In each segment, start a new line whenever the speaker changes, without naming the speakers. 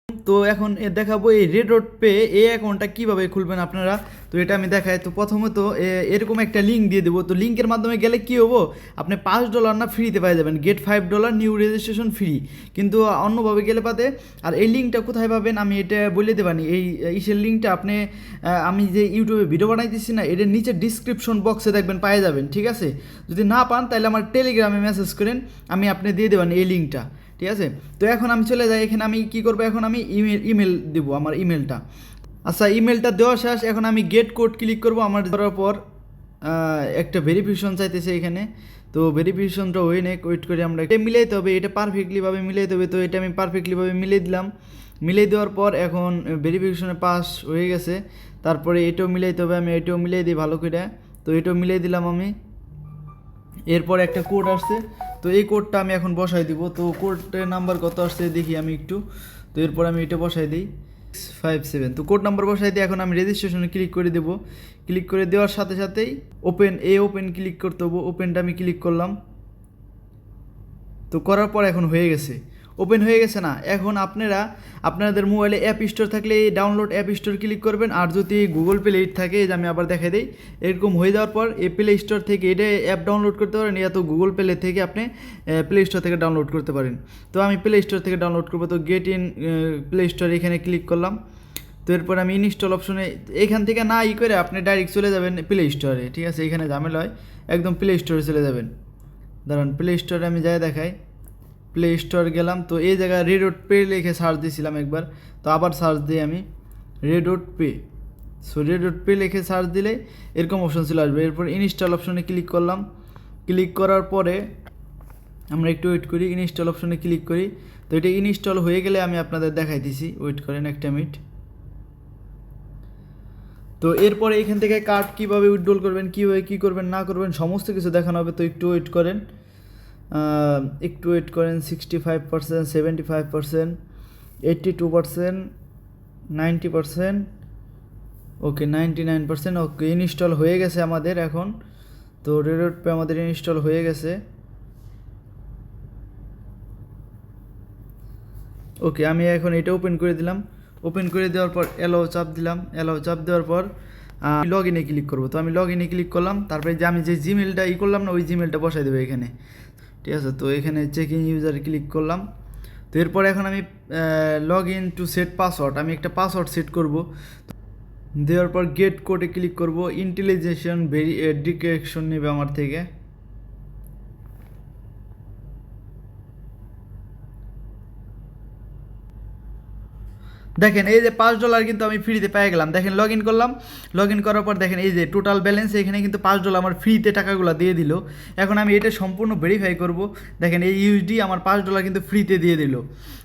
তো এখন দেখাবো এই রেড ডট পে এই অ্যাকাউন্টটা কীভাবে খুলবেন আপনারা। তো এটা আমি দেখাই। তো প্রথমত এরকম একটা লিঙ্ক দিয়ে দেবো। তো লিঙ্কের মাধ্যমে গেলে কী হবো, আপনি $5 না ফ্রিতে পেয়ে যাবেন, গেট $5 নিউ রেজিস্ট্রেশন ফ্রি। কিন্তু অন্যভাবে গেলে পাতে আর এই লিঙ্কটা কোথায় পাবেন আমি এটা বলে দেবানি। এই ইসের লিঙ্কটা আপনি আমি যে ইউটিউবে ভিডিও বানাইতেছি না, এটার নিচে ডিসক্রিপশন বক্সে দেখবেন পায়ে যাবেন, ঠিক আছে। যদি না পান তাহলে আমার টেলিগ্রামে মেসেজ করেন, আমি আপনি দিয়ে দেবেন এই লিঙ্কটা, ঠিক আছে। তো এখন আমি চলে যাই, এখানে আমি কি করব, এখন আমি ইমেল দেবো আমার ইমেলটা। আচ্ছা, ইমেলটা দেওয়া শেষ। এখন আমি গেট কোড ক্লিক করব। আমার দেওয়ার পর একটা ভেরিফিকেশন চাইতেছে এখানে। তো ভেরিফিকেশনটা হয়ে নেই, ওয়েট করে আমরা এটা মিলাইতে হবে, এটা পারফেক্টলিভাবে মিলাইতে হবে। তো এটা আমি পারফেক্টলিভাবে মিলিয়ে দিলাম। মিলিয়ে দেওয়ার পর এখন ভেরিফিকেশনে পাস হয়ে গেছে। তারপরে এটাও মিলাইতে হবে, আমি এটাও মিলিয়ে দিই ভালো করে। তো এটাও মিলিয়ে দিলাম আমি। এরপর একটা কোড আসছে, তো এই কোডটা আমি এখন বসাই দিব। তো কোডের নাম্বার কত আসছে দেখি আমি একটু। তো এরপর আমি এটা বসাই দিই 657। তো কোড নাম্বার বসাই দিই। এখন আমি রেজিস্ট্রেশনে ক্লিক করে দেবো। ক্লিক করে দেওয়ার সাথে সাথেই ওপেন ক্লিক করতে হবে। ওপেনটা আমি ক্লিক করলাম। তো করার পর এখন হয়ে গেছে, ওপেন হয়ে গেছে না। এখন আপনারা আপনাদের মোবাইলে অ্যাপ স্টোর থাকলে এই ডাউনলোড অ্যাপ স্টোর ক্লিক করবেন। আর যদি গুগল প্লে থাকে, যে আমি আবার দেখাই দিই, এরকম হয়ে যাওয়ার পর এই প্লে স্টোর থেকে এটা অ্যাপ ডাউনলোড করতে পারেন, ইয়া তো গুগল প্লে থেকে আপনি প্লে স্টোর থেকে ডাউনলোড করতে পারেন। তো আমি প্লে স্টোর থেকে ডাউনলোড করবো। তো গেট ইন প্লে স্টোর এখানে ক্লিক করলাম। তো এরপর আমি ইনস্টল অপশনে এখান থেকে না করে আপনি ডাইরেক্ট চলে যাবেন প্লে স্টোরে, ঠিক আছে। এখানে ঝামেলা হয়, একদম প্লে স্টোরে চলে যাবেন। দাঁড়ান, প্লে স্টোরে আমি যাই দেখাই। প্লে স্টোর গেলাম। তো এই জায়গায় রেড ডট পে লিখে সার্চ দিয়েছিলাম একবার, তো আবার সার্চ দিই আমি red dot pay. So red dot pay লিখে সার্চ দিলে এরকম অপশন চলে আসবে। এরপর ইনস্টল অপশনে ক্লিক করলাম। ক্লিক করার পরে আমরা একটু ওয়েট করি, ইনস্টল অপশনে ক্লিক করি। তো এটা ইনস্টল হয়ে গেলে আমি আপনাদের দেখাইতেছি, ওয়েট করেন একটা মিনিট। তো এরপরে এখান থেকে কার্ড কীভাবে উইথড্রল করবেন, কীভাবে কী করবেন না করবেন সমস্ত কিছু দেখানো হবে। তো একটু ওয়েট করেন, 65%, 75%, 82%, 90%, ওকে 99%। ওকে, ইনস্টল হয়ে গেছে আমাদের এখন। তো রেড ডট পে আমাদের ইনস্টল হয়ে গেছে। ওকে, আমি এখন এটা ওপেন করে দিলাম। ওপেন করে দেওয়ার পর অ্যালাউ চাপ দিলাম। অ্যালাউ চাপ দেওয়ার পর লগ ইনে ক্লিক করবো। তো আমি লগ ইনে ক্লিক করলাম। তারপরে যে আমি যে জিমেলটা করলাম না, ওই জিমেলটা বসাই দেবো এখানে, ঠিক আছে। তো এখানে চেক ইন ইউজারে ক্লিক করলাম। তো এরপর এখন আমি log in to set password, আমি একটা পাসওয়ার্ড সেট করব। দেওয়ার পর গেট কোডে ক্লিক করব। ইন্টেলিজেশন ডিক্রিপশন নেবে আমার থেকে। দেখেন এই যে $5 কিন্তু আমি ফ্রিতে পেয়ে গেলাম। দেখেন লগ ইন করলাম। লগ ইন করার পর দেখেন এই যে টোটাল ব্যালেন্স, এখানে কিন্তু $5 আমার ফ্রিতে টাকাগুলো দিয়ে দিল। এখন আমি এটা সম্পূর্ণ ভেরিফাই করব। দেখেন এই ইউএসডি আমার $5 কিন্তু ফ্রিতে দিয়ে দিল।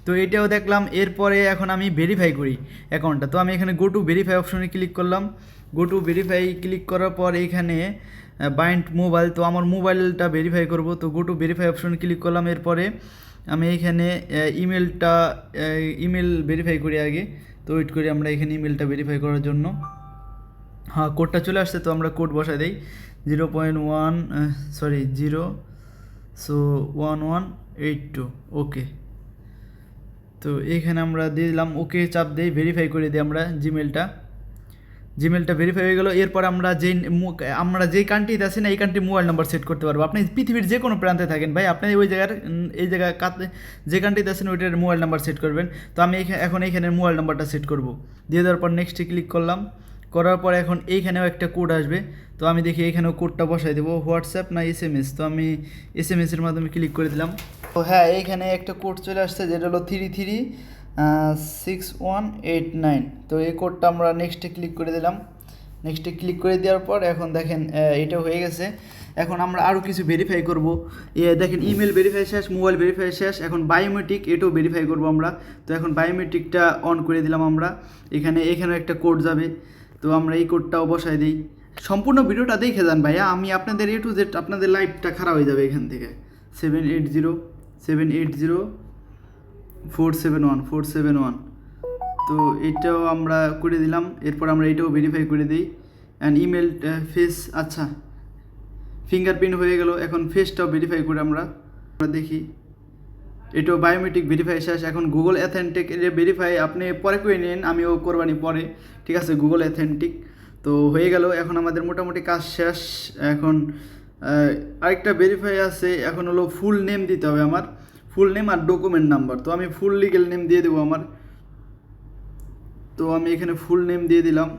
তো এটাও দেখলাম। এরপরে এখন আমি ভেরিফাই করি অ্যাকাউন্টটা। তো আমি এখানে গো টু ভেরিফাই অপশনে ক্লিক করলাম। গো টু ভেরিফাই ক্লিক করার পর এইখানে বাইন্ড মোবাইল, তো আমার মোবাইলটা ভেরিফাই করব। তো গো টু ভেরিফাই অপশনে ক্লিক করলাম। এরপরে আমি এইখানে ইমেল ভেরিফাই করি আগে। তো ওয়েট করি আমরা এখানে ইমেলটা ভেরিফাই করার জন্য। হ্যাঁ, কোডটা চলে আসছে। তো আমরা কোড বসাই দিই 1182। ওকে, তো এইখানে আমরা দিয়ে দিলাম ওকে চাপ দিই, ভেরিফাই করে দিই আমরা জিমেলটা ভেরিফাই হয়ে গেল। এরপর আমরা যেই কান্ট্রিতে আছি না, এই কান্ট্রির মোবাইল নাম্বার সেট করতে পারবো। আপনি পৃথিবীর যে কোনো প্রান্তে থাকেন ভাই, আপনি ওই জায়গার যে কান্ট্রিতে আছেন ওইটার মোবাইল নাম্বার সেট করবেন। তো আমি এখন এইখানের মোবাইল নাম্বারটা সেট করব। দিয়ে দেওয়ার পর নেক্সটে ক্লিক করলাম। করার পর এখন এইখানেও একটা কোড আসবে। তো আমি দেখি এইখানেও কোডটা বসাই দেবো, হোয়াটসঅ্যাপ না এসএমএস। তো আমি এসএমএসের মাধ্যমে ক্লিক করে দিলাম। তো হ্যাঁ, এইখানে একটা কোড চলে আসছে, যেটা হলো 336189। তো এই কোডটা আমরা নেক্সটে ক্লিক করে দিলাম। নেক্সটে ক্লিক করে দেওয়ার পর এখন দেখেন এটা হয়ে গেছে। এখন আমরা আরও কিছু ভেরিফাই করব। দেখেন ইমেল ভেরিফাই শেষ, মোবাইল ভেরিফাই শেষ, এখন বায়োমেট্রিক এটাও ভেরিফাই করব আমরা। তো এখন বায়োমেট্রিকটা অন করে দিলাম আমরা। এখানেও একটা কোড যাবে। তো আমরা এই কোডটাও বসাই দিই। সম্পূর্ণ ভিডিওটা দেখে যান ভাইয়া, আমি আপনাদের A to Z আপনাদের লাইফটা খারাপ হয়ে যাবে এখান থেকে। 780 তো এটাও আমরা করে দিলাম। এরপর আমরা এটাও ভেরিফাই করে দিই। অ্যান্ড ইমেল ফেস, আচ্ছা ফিঙ্গারপ্রিন্ট হয়ে গেল। এখন ফেসটাও ভেরিফাই করে আমরা দেখি। এটাও বায়োমেট্রিক ভেরিফাই শেষ। এখন গুগল অ্যাথেন্টিক ভেরিফাই আপনি পরে করে নিন, আমিও করবানি পরে, ঠিক আছে। গুগল অ্যাথেন্টিক তো হয়ে গেল। এখন আমাদের মোটামুটি কাজ শেষ। এখন আরেকটা ভেরিফাই আছে, এখন হলো ফুল নেম দিতে হবে আমার, ফুল নেম আর ডকুমেন্ট নাম্বার। তো আমি ফুল লিগেল নেম দিয়ে দেবো আমার। তো আমি এখানে ফুল নেম দিয়ে দিলাম,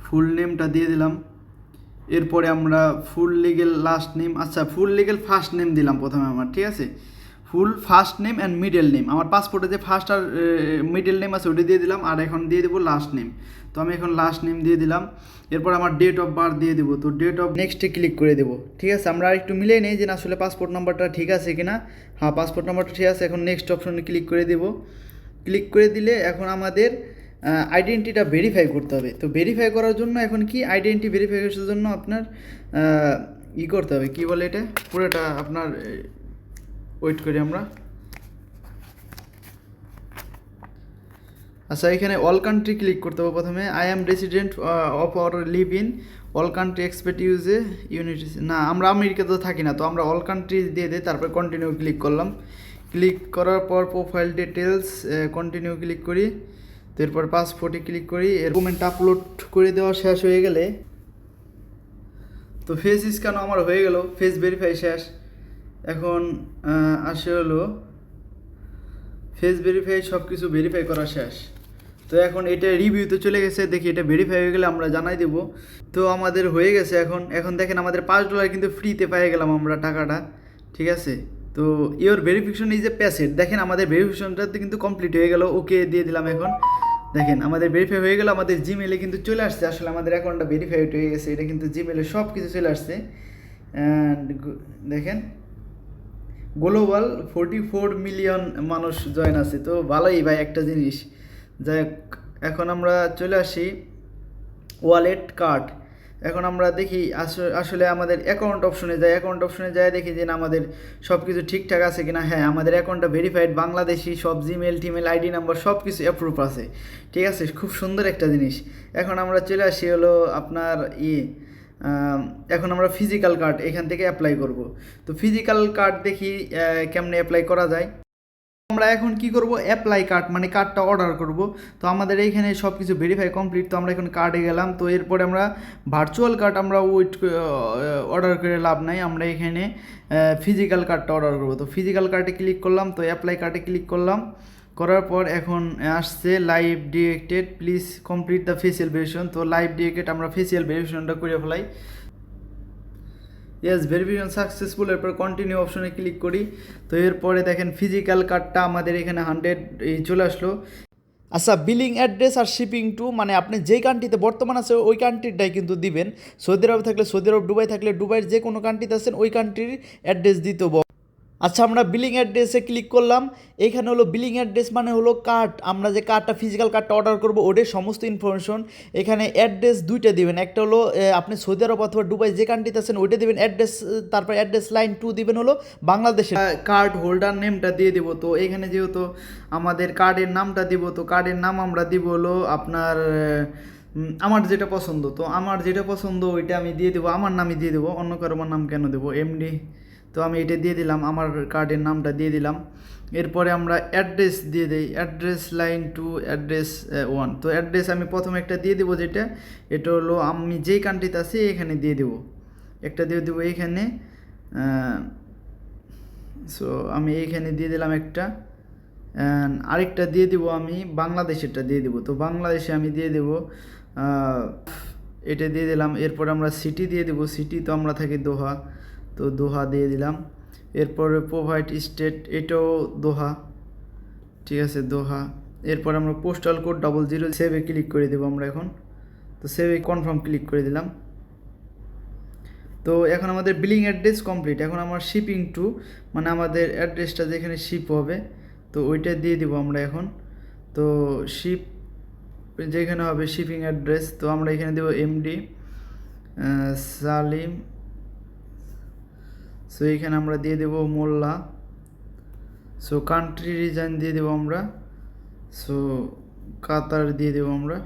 ফুল নেমটা দিয়ে দিলাম। এরপরে আমরা ফুল লিগেল লাস্ট নেম, আচ্ছা ফুল লিগেল ফার্স্ট নেম দিলাম প্রথমে আমার, ঠিক আছে। Full first name and middle name, আমার পাসপোর্টে যে ফার্স্ট আর মিডল নেম আছে ওটা দিয়ে দিলাম। আর এখন দিয়ে দেবো লাস্ট নেম, তো আমি এখন লাস্ট নেম দিয়ে দিলাম। এরপর আমার ডেট অফ বার্থ দিয়ে দেবো, তো ডেট অফ নেক্সটে ক্লিক করে দেবো, ঠিক আছে। আমরা আর একটু মিলিয়ে নেই যে না আসলে পাসপোর্ট নাম্বারটা ঠিক আছে কিনা। হ্যাঁ পাসপোর্ট নাম্বারটা ঠিক আছে। এখন নেক্সট অপশনে ক্লিক করে দেবো। ক্লিক করে দিলে এখন আমাদের আইডেন্টিটিটা ভেরিফাই করতে হবে। তো ভেরিফাই করার জন্য এখন কি আইডেন্টি ভেরিফিকেশনের জন্য আপনার ই করতে হবে, কি বলে এটা পুরোটা আপনার ওয়েট করি আমরা। আচ্ছা এখানে অল কান্ট্রি ক্লিক করতে হবে প্রথমে। I am resident of or live in all country expect US unit, না আমরা আমেরিকাতে থাকি না, তো আমরা অল কান্ট্রি দিয়ে দিই। তারপর কন্টিনিউ ক্লিক করলাম। ক্লিক করার পর প্রোফাইল ডিটেলস কন্টিনিউ ক্লিক করি। তো এরপর পাসপোর্টে ক্লিক করি। ডকুমেন্ট আপলোড করে দেওয়া শেষ হয়ে গেলে তো ফেস স্ক্যান আমার হয়ে গেল, ফেস ভেরিফাই শেষ। এখন আসে হলো ফেস ভেরিফাই, সব কিছু ভেরিফাই করা শেষ। তো এখন এটা রিভিউতে চলে গেছে, দেখি এটা ভেরিফাই হয়ে গেলে আমরা জানাই দেব। তো আমাদের হয়ে গেছে। এখন দেখেন আমাদের $5 কিন্তু ফ্রিতে পেয়ে গেলাম আমরা টাকাটা, ঠিক আছে। তো ইওর ভেরিফিকেশন ইজ এ প্যাসেড, দেখেন আমাদের ভেরিফিকেশনটাতে কিন্তু কমপ্লিট হয়ে গেল। ওকে দিয়ে দিলাম। এখন দেখেন আমাদের ভেরিফাই হয়ে গেল, আমাদের জিমেলে কিন্তু চলে আসছে। আসলে আমাদের অ্যাকাউন্টটা ভেরিফাইড হয়ে গেছে, এটা কিন্তু জিমেলে সব কিছু চলে আসছে। অ্যান্ড দেখেন গ্লোবাল 44 মিলিয়ন মানুষ জয়েন আছে, তো ভালোই ভাই একটা জিনিস। যাই হোক, এখন আমরা চলে আসি ওয়ালেট কার্ড। এখন আমরা দেখি আসলে আমাদের অ্যাকাউন্ট অপশনে যাই। অ্যাকাউন্ট অপশনে যাই দেখি যে না আমাদের সব কিছু ঠিকঠাক আছে কিনা। হ্যাঁ আমাদের অ্যাকাউন্টটা ভেরিফাইড, বাংলাদেশি সব জিমেল টিমেল আইডি নাম্বার সব কিছু অ্যাপ্রুভ আছে, ঠিক আছে। খুব সুন্দর একটা জিনিস। এখন আমরা চলে আসি হলো আপনার এখন আমরা ফিজিক্যাল কার্ড এখান থেকে অ্যাপ্লাই করব। তো ফিজিক্যাল কার্ড দেখি কেমনে অ্যাপ্লাই করা যায়। আমরা এখন কি করব, অ্যাপ্লাই কার্ড মানে কার্ডটা অর্ডার করব। তো আমাদের এইখানে সব কিছু ভেরিফাই কমপ্লিট, তো আমরা এখন কার্ডে গেলাম। তো এরপরে আমরা ভার্চুয়াল কার্ড আমরা অর্ডার করে লাভ নাই, আমরা এখানে ফিজিক্যাল কার্ডটা অর্ডার করব। তো ফিজিক্যাল কার্ডে ক্লিক করলাম, তো অ্যাপ্লাই কার্ডে ক্লিক করলাম। করার পর এখন আসছে live directed, please complete the facial verification. তো লাইভ ডিরেক্টেড আমরা ফেসিয়াল ভেরিফিকেশনটা করে ফেলাই। Yes verification successful. এরপর কন্টিনিউ অপশনে ক্লিক করি। তো এরপরে দেখেন ফিজিক্যাল কার্ডটা আমাদের এখানে 100 চলে আসলো। আচ্ছা বিলিং অ্যাড্রেস আর শিপিং টু, মানে আপনি যেই কান্ট্রিতে বর্তমান আছে ওই কান্ট্রিটাই কিন্তু দিবেন। সৌদি আরব থাকলে সৌদি আরব, দুবাই থাকলে দুবাইয়ের যে কোনো কান্ট্রিতে আছেন ওই কান্ট্রির অ্যাড্রেস দিতে হবে। আচ্ছা আমরা বিলিং অ্যাড্রেসে ক্লিক করলাম। এইখানে হলো বিলিং অ্যাড্রেস মানে হলো কার্ড, আমরা যে কার্ডটা ফিজিক্যাল কার্ডটা অর্ডার করবো ওদের সমস্ত ইনফরমেশন। এখানে অ্যাড্রেস দুইটা দিবেন, একটা হলো আপনি সৌদি আরব অথবা দুবাই যে কান্ট্রিতে আছেন ওইটা দিবেন অ্যাড্রেস, তারপর অ্যাড্রেস লাইন 2 দিবেন হলো বাংলাদেশের। কার্ড হোল্ডার নেমটা দিয়ে দিব। তো এখানে যেহেতু আমাদের কার্ডের নামটা দিব, তো কার্ডের নাম আমরা দিব হলো আপনার আমার যেটা পছন্দ। তো আমার যেটা পছন্দ ওইটা আমি দিয়ে দেবো, আমার নামই দিয়ে দেবো, অন্য কারো আমার নাম কেন দেবো, এমডি। তো আমি এটা দিয়ে দিলাম, আমার কার্ডের নামটা দিয়ে দিলাম। এরপরে আমরা অ্যাড্রেস দিয়ে দিই, অ্যাড্রেস লাইন 2 অ্যাড্রেস 1। তো অ্যাড্রেস আমি প্রথমে একটা দিয়ে দেবো, যেটা এটা হলো আমি যেই কান্ট্রিতে আছি এখানে দিয়ে দেবো, একটা দিয়ে দেবো এইখানে। সো আমি এইখানে দিয়ে দিলাম একটা, আরেকটা দিয়ে দেবো আমি বাংলাদেশেরটা দিয়ে দেবো। তো বাংলাদেশে আমি দিয়ে দেবো এটা দিয়ে দিলাম। এরপর আমরা সিটি দিয়ে দেবো, সিটি তো আমরা থাকি দোহা, তো দোহা দিয়ে দিলাম। এরপরে প্রোভাইড স্টেট, এটাও দোহা, ঠিক আছে দোহা। এরপর আমরা পোস্টাল কোড 00, সেভে ক্লিক করে দেবো আমরা এখন। তো সেভে কনফার্ম ক্লিক করে দিলাম। তো এখন আমাদের বিলিং অ্যাড্রেস কমপ্লিট। এখন আমার শিপিং টু মানে আমাদের অ্যাড্রেসটা যেখানে শিপ হবে তো ওইটা দিয়ে দিব আমরা এখন। তো শিপ যেখানে হবে শিপিং অ্যাড্রেস, তো আমরা এখানে দেবো এমডি সালিম। সো এখানে আমরা দিয়ে দেবো মোল্লা। সো কান্ট্রি রিজন দিয়ে দেবো আমরা, সো কাতার দিয়ে দেবো আমরা।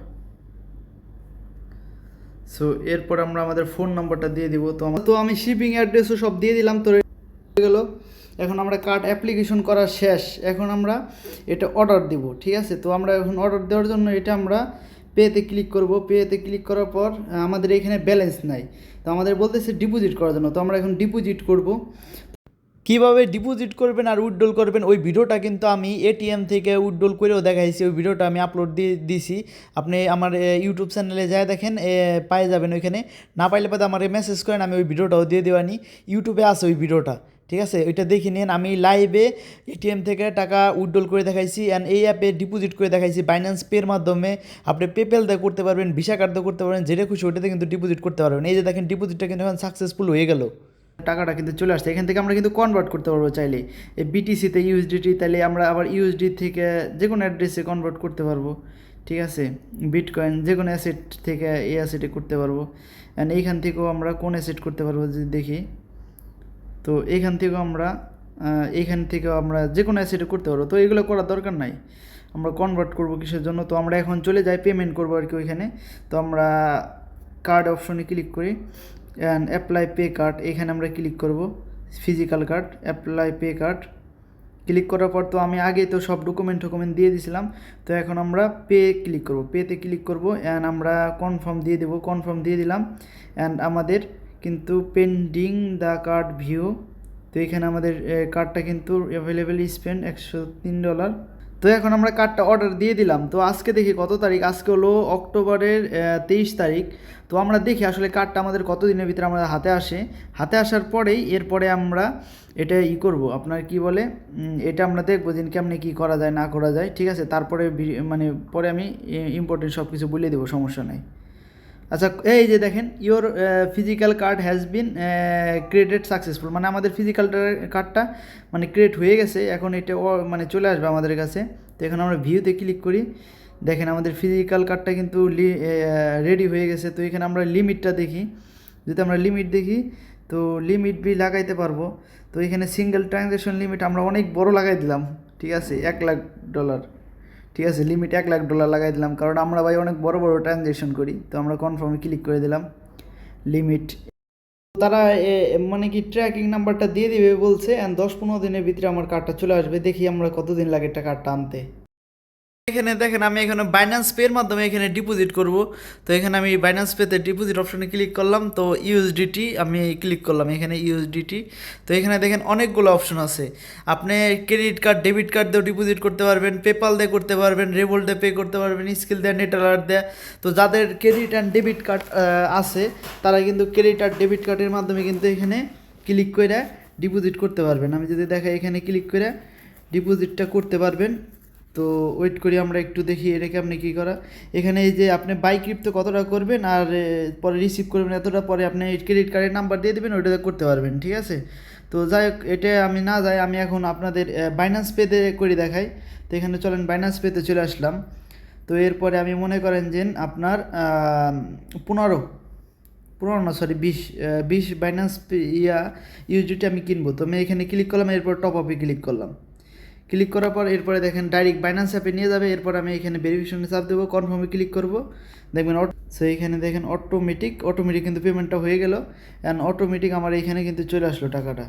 সো এরপর আমরা আমাদের ফোন নাম্বারটা দিয়ে দিব। তো আমি শিপিং অ্যাড্রেসও সব দিয়ে দিলাম। তো হয়ে গেল। এখন আমরা কার্ড অ্যাপ্লিকেশন করা শেষ, এখন আমরা এটা অর্ডার দিব। ঠিক আছে, তো আমরা এখন অর্ডার দেওয়ার জন্য এটা আমরা পেতে ক্লিক করব। পেতে ক্লিক করার পর আমাদের এখানে ব্যালেন্স নাই, তো আমাদের বলতেছে ডিপোজিট করার জন্য, তো আমরা এখন ডিপোজিট করব। কীভাবে ডিপোজিট করবেন আর উইথড্রল করবেন ওই ভিডিওটা কিন্তু আমি এটিএম থেকে উইথড্রল করেও দেখাইছি, ওই ভিডিওটা আমি আপলোড দিয়েছি। আপনি আমার ইউটিউব চ্যানেলে যায় দেখেন, পেয়ে যাবেন ওইখানে। না পাইলে পরে আমার মেসেজ করেন, আমি ওই ভিডিওটাও দিয়ে দেওয়ানি, ইউটিউবে আছে ওই ভিডিওটা। ঠিক আছে, ওইটা দেখে নিন। আমি লাইভে এটিএম থেকে টাকা উইথড্রল করে দেখাইছি অ্যান্ড এই অ্যাপে ডিপোজিট করে দেখাইছি। বাইন্যান্স পের মাধ্যমে আপনি পেপ্যাল দিয়ে করতে পারবেন, ভিসা কার্ড দিয়ে করতে পারবেন, যেটা খুশি ওটাতে কিন্তু ডিপোজিট করতে পারবেন। এই যে দেখেন ডিপোজিটটা কিন্তু এখন সাকসেসফুল হয়ে গেল, টাকাটা কিন্তু চলে আসছে। এখান থেকে আমরা কিন্তু কনভার্ট করতে পারবো চাইলে, এই বিটিসিতে ইউএসডিটি, তাহলে আমরা আবার ইউএসডি থেকে যে কোনো অ্যাড্রেসে কনভার্ট করতে পারবো। ঠিক আছে, বিটকয়েন যে কোনো অ্যাসেট থেকে এই অ্যাসেটে করতে পারবো। অ্যান্ড এইখান থেকেও আমরা কোন অ্যাসেট করতে পারবো যদি দেখি, তো এইখান থেকেও আমরা যে কোনো অ্যাসেটে করতে পারবো। তো এগুলো করার দরকার নাই, আমরা কনভার্ট করবো কিসের জন্য। তো আমরা এখন চলে যাই পেমেন্ট করবো আর কি ওইখানে। তো আমরা কার্ড অপশনে ক্লিক করি অ্যান্ড অ্যাপ্লাই পে কার্ড, এখানে আমরা ক্লিক করব। Physical card, apply pay card click করার পর তো আমি আগেই তো সব ডকুমেন্ট দিয়ে দিয়েছিলাম। তো এখন আমরা পে ক্লিক করব, পেতে ক্লিক করব অ্যান্ড আমরা কনফার্ম দিয়ে দেবো। কনফার্ম দিয়ে দিলাম অ্যান্ড আমাদের কিন্তু পেন্ডিং দ্য কার্ড ভিউ, তো এখানে আমাদের কার্ডটা কিন্তু অ্যাভেলেবেল স্পেন্ড $103। তো এখন আমরা কার্ডটা অর্ডার দিয়ে দিলাম। তো আজকে দেখি কত তারিখ, আজকে হলো অক্টোবরের 23 তারিখ। তো আমরা দেখি আসলে কার্ডটা আমাদের কত দিনের ভিতরে আমাদের হাতে আসে। হাতে আসার পরেই এরপরে আমরা এটা করব, আপনার কি বলে, এটা আমরা দেখবো যে কেমনি কী করা যায় না করা যায়। ঠিক আছে, তারপরে মানে পরে আমি ইম্পর্টেন্ট সব কিছু বলে দেবো, সমস্যা নাই। আচ্ছা, এই যে দেখেন your physical card has been created successful, মানে আমাদের ফিজিক্যাল কার্ডটা মানে ক্রিয়েট হয়ে গেছে। এখন এটা মানে চলে আসবে আমাদের কাছে। তো এখন আমরা ভিউতে ক্লিক করি, দেখেন আমাদের ফিজিক্যাল কার্ডটা কিন্তু রেডি হয়ে গেছে। তো এখানে আমরা লিমিটটা দেখি, যদি আমরা লিমিট দেখি তো লিমিট বি লাগাইতে পারবো। তো এখানে সিঙ্গেল ট্রানজ্যাকশন লিমিট আমরা অনেক বড় লাগাই দিলাম। ঠিক আছে, $1,00,000। ঠিক আছে, লিমিট $1,00,000 লাগাই দিলাম, কারণ আমরা ভাই অনেক বড় বড় ট্রানজ্যাকশন করি। তো আমরা কনফার্মে ক্লিক করে দিলাম লিমিট। তারা মানে কি ট্র্যাকিং নাম্বারটা দিয়ে দিবে বলছে, অ্যান্ড 10-15 দিনের ভিতরে আমার কার্ডটা চলে আসবে। দেখি আমরা কতদিন লাগে একটা কার্ডটা আনতে। এখানে দেখেন আমি এখানে বাইন্যান্স পের মাধ্যমে এখানে ডিপোজিট করব। তো এখানে আমি বাইন্যান্স পেতে ডিপোজিট অপশনে ক্লিক করলাম, তো ইউএসডিটি আমি ক্লিক করলাম, এখানে ইউএসডিটি। তো এখানে দেখেন অনেকগুলো অপশন আছে, আপনি ক্রেডিট কার্ড ডেবিট কার্ড দিয়েও ডিপোজিট করতে পারবেন, পেপাল দিয়ে করতে পারবেন, রেভোল্ট দিয়ে পে করতে পারবেন, স্কিল দিয়ে, নেট অ্যালার্ট দিয়ে। তো যাদের ক্রেডিট অ্যান্ড ডেবিট কার্ড আছে তারা কিন্তু ক্রেডিট আর ডেবিট কার্ডের মাধ্যমে কিন্তু এখানে ক্লিক করে ডিপোজিট করতে পারবেন। আমি যদি দেখাই এখানে ক্লিক করে ডিপোজিটটা করতে পারবেন। তো ওয়েট করি আমরা একটু, দেখি এটাকে আপনি কী করা। এখানে এই যে আপনি বাই ক্রিপ্টো কতটা করবেন আর পরে রিসিভ করবেন এতটা, পরে আপনি ক্রেডিট কার্ডের নাম্বার দিয়ে দেবেন, ওইটাতে করতে পারবেন। ঠিক আছে, তো যাই হোক, এটা আমি না যাই, আমি এখন আপনাদের বাইন্যান্স পেতে করে দেখাই। তো এখানে চলেন বাইন্যান্স পেতে চলে আসলাম। তো এরপরে আমি মনে করেন যে আপনার 15 না সরি 20 বাইন্যান্স ইউজিটি আমি কিনবো। তো আমি এখানে ক্লিক করলাম, এরপর টপ আপে ক্লিক করলাম। ক্লিক করার পর এরপরে দেখেন ডাইরেক্ট বাইন্যান্স অ্যাপে নিয়ে যাবে। এরপর আমি এখানে ভেরিফিকেশনে চাপ দেবো, কনফার্মে ক্লিক করব, দেখবেন সো এখানে দেখেন অটোমেটিক কিন্তু পেমেন্টটা হয়ে গেল অ্যান্ড অটোমেটিক আমার এখানে কিন্তু চলে আসলো টাকাটা।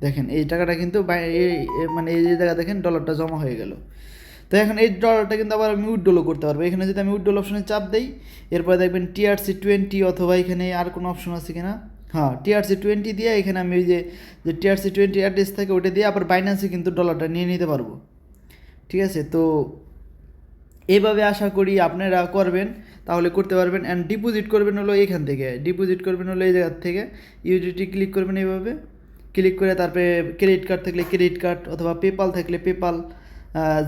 দেখেন এই টাকাটা কিন্তু মানে এই যে জায়গা দেখেন ডলারটা জমা হয়ে গেল। তো এখন এই ডলারটা কিন্তু আবার আমি উইথড্রলও করতে পারবো। এখানে যদি আমি উইথড্রল অপশনে চাপ দিই, এরপরে দেখবেন TRC20 অথবা এখানে আর কোনো অপশন আছে কিনা, হ্যাঁ TRC20 দিয়ে এখানে আমি ওই যে TRC20 অ্যাড্রেস থাকে ওটা দিয়ে আবার বাইন্যান্সে কিন্তু ডলারটা নিয়ে নিতে পারবো। ঠিক আছে, তো এইভাবে আশা করি আপনারা করবেন, তাহলে করতে পারবেন। অ্যান্ড ডিপোজিট করবেন হলো এখান থেকে, ডিপোজিট করবেন হলো এই জায়গার থেকে, ইউডিটি ক্লিক করবেন এইভাবে, ক্লিক করে তারপরে ক্রেডিট কার্ড থাকলে ক্রেডিট কার্ড অথবা পেপাল থাকলে পেপাল,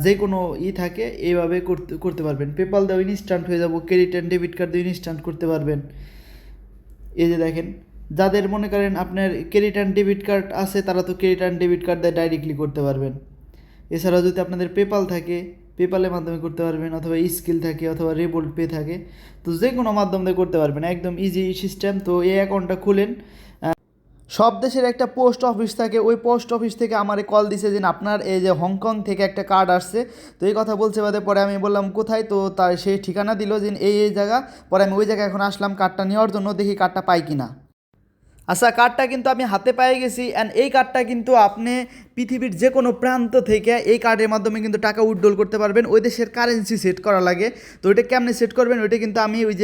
যে কোনো থাকে এইভাবে করতে পারবেন। পেপাল দিয়ে ইনস্ট্যান্ট হয়ে যাব, ক্রেডিট অ্যান্ড ডেবিট কার্ড দিয়ে ইনস্ট্যান্ট করতে পারবেন। এই যে দেখেন, যাদের মনে করেন আপনার ক্রেডিট অ্যান্ড ডেবিট কার্ড আছে তারা তো ক্রেডিট অ্যান্ড ডেবিট কার্ড দিয়ে ডাইরেক্টলি করতে পারবেন। এছাড়াও যদি আপনাদের পেপাল থাকে পেপালের মাধ্যমে করতে পারবেন, অথবা স্কিল থাকে অথবা রেভোল্ট পে থাকে, তো যে কোনো মাধ্যম দিয়ে করতে পারবেন, একদম ইজি সিস্টেম। তো এই অ্যাকাউন্টটা খুলেন। সব দেশের একটা পোস্ট অফিস থাকে, ওই পোস্ট অফিস থেকে আমারে কল দিছে যে আপনার এই যে হংকং থেকে একটা কার্ড আসছে। তো এই কথা বলছে বাদে পরে আমি বললাম কোথায়, তো তার সেই ঠিকানা দিল যে এই জায়গা। পরে আমি ওই জায়গায় এখন আসলাম কার্ডটা নেওয়ার জন্য, দেখি কার্ডটা পাই কিনা। আচ্ছা, কার্ডটা কিন্তু আমি হাতে পেয়ে গেছি অ্যান্ড এই কার্ডটা কিন্তু আপনি পৃথিবীর যে কোনো প্রান্ত থেকে এই কার্ডের মাধ্যমে কিন্তু টাকা উইথড্রল করতে পারবেন। ওই দেশের কারেন্সি সেট করা লাগে, তো ওইটা কেমনে সেট করবেন ওইটা কিন্তু আমি ওই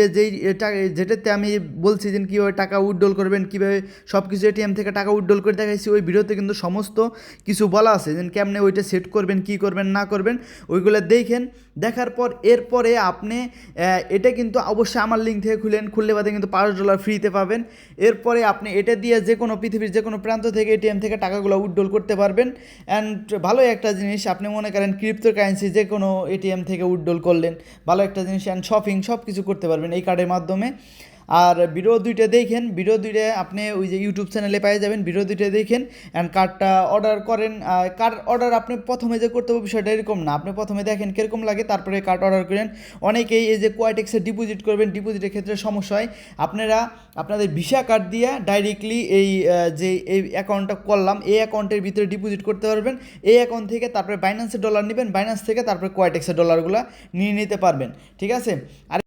যেটাতে আমি বলছি যে কীভাবে টাকা উইথড্রল করবেন, কীভাবে সব কিছু এটিএম থেকে টাকা উইথড্রল করে দেখাইছি, ওই ভিডিওতে কিন্তু সমস্ত কিছু বলা আছে যে কেমনে ওইটা সেট করবেন, কী করবেন না করবেন ওইগুলো দেখেন। দেখার পর এরপরে আপনি এটা কিন্তু অবশ্যই আমার লিঙ্ক থেকে খুললে বাদে কিন্তু $5 ফ্রিতে পাবেন। এরপরে আপনি এটা দিয়ে যে কোনো পৃথিবীর যে কোনো প্রান্ত থেকে এটিএম থেকে টাকাগুলো উইথড্রল করতে পারবেন। অ্যান্ড ভালো একটা জিনিস, আপনি মনে করেন ক্রিপ্টো কারেন্সি যে কোনো এটিএম থেকে উইথড্রল করলেন, ভালো একটা জিনিস। অ্যান্ড শপিং সব কিছু করতে পারবেন এই কার্ডের মাধ্যমে। আর ভিডিও দুইটা দেখেন, ভিডিও দুইটা আপনি ওই যে ইউটিউব চ্যানেলে পেয়ে যাবেন, ভিডিও দুইটা দেখেন অ্যান্ড কার্ডটা অর্ডার করেন। কার্ড অর্ডার আপনি প্রথমে যে করতে হবে বিষয়টা এরকম না, আপনি প্রথমে দেখেন কীরকম লাগে তারপরে কার্ড অর্ডার করেন। অনেকেই এই যে কোয়াইটেক্সে ডিপোজিট করবেন, ডিপোজিটের ক্ষেত্রে সমস্যা হয়। আপনারা আপনাদের ভিসা কার্ড দিয়ে ডাইরেক্টলি যে এই অ্যাকাউন্টটা করলাম এই অ্যাকাউন্টের ভিতরে ডিপোজিট করতে পারবেন। এই অ্যাকাউন্ট থেকে তারপরে বাইন্যান্সের ডলার নেবেন, বাইন্যান্স থেকে তারপরে কোয়াইটেক্সের ডলারগুলো নিয়ে নিতে পারবেন, ঠিক আছে। আর